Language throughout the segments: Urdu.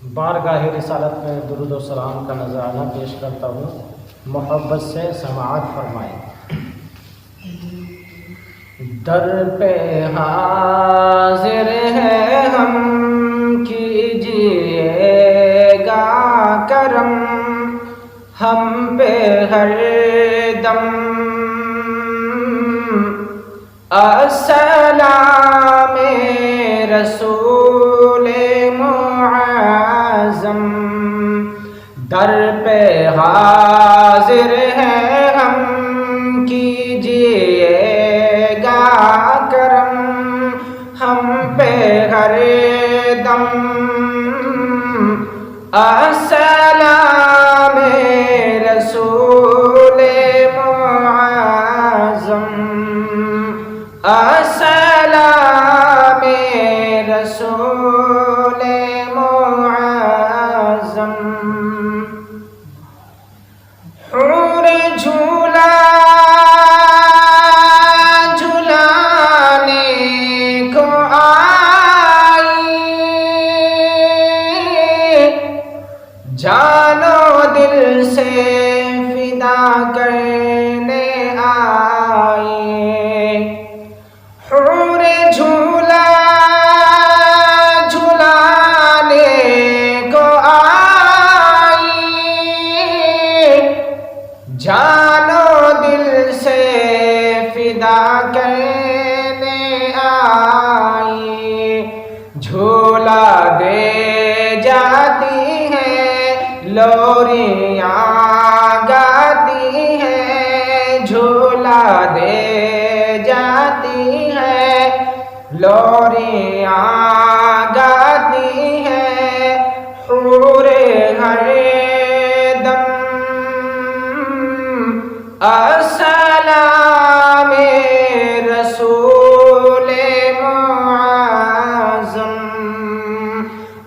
بارگاہ رسالت میں درود و سلام کا نذرانہ پیش کرتا ہوں، محبت سے سماعت فرمائیں۔ در پہ حاضر ہے ہم، کیجیے گا کرم، ہم پہ ہر دم السلام رسول معظم۔ در پہ حاضر ہیں ہم، کیجیے گا کرم، ہم پہ ہر دم السلام رسول معظم، السلام رسول معظم۔ حور جھولا جھلانے کو آئی، جان و دل سے فدا کرنے آئی۔ حور جھولا جھلانے کو آئی، جان و دل سے فدا کرنے آئی۔ جھولا دے جاتی ہیں، لوریاں گاتی ہیں، جھولا دے جاتی ہیں، لوریاں گاتی ہیں، حور ہر دم السلام رسول معظم،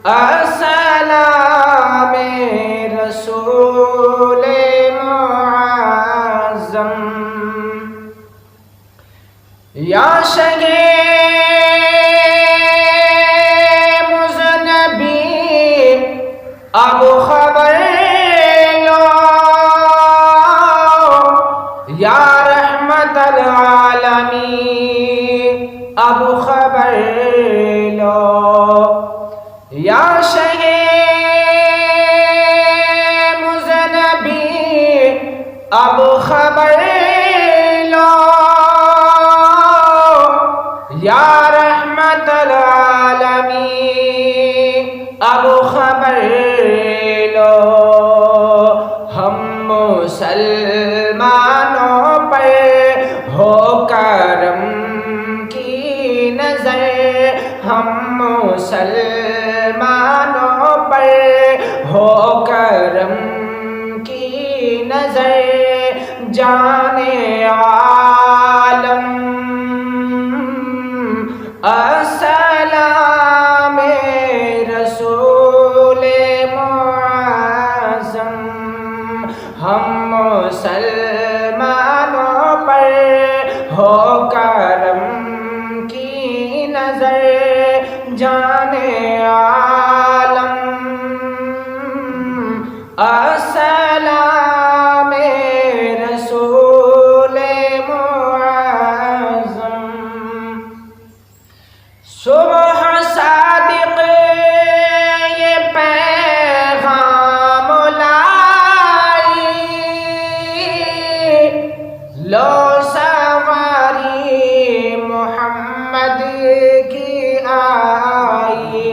السلام رسول معظم۔ یا شگے مذنبی اب خبر لو، یا رحمت العالمین اب خبر لو، یا شگے مذنبی اب خبر لو، یا رحمت العالمین اب خبر لو۔ ہم مسلمانوں پر ہو کرم کی نظر، ہم مسلمانوں پر ہو کرم کی نظر، جانے عالم السلام رسول معظم۔ ہم مسلمانوں پر ہو کرم کی نظر، جانے عالم السلام رسول معظم۔ صبح صادق یہ پیغام لائی، لو سواری محمد کی آئی۔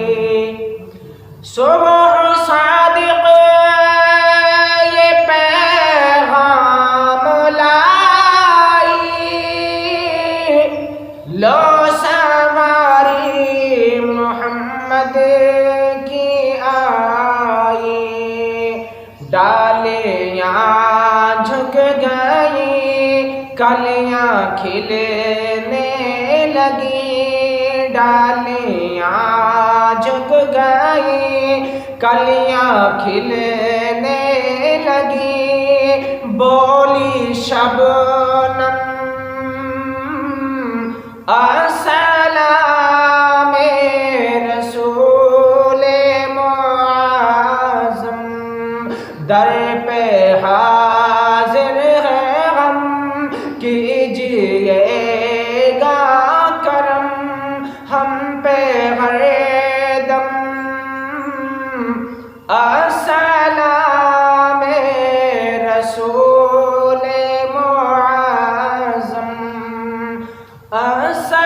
صبح صادق یہ پیغام لائی، لو سواری محمد کی آئی۔ ڈالیاں جھک گئی، کلیاں کھلنے لگی، ڈالیاں جھک گئی، کلیاں کھلنے لگی، بولی شبنم السلام رسول معظم۔ السلام رسول معظم، السلام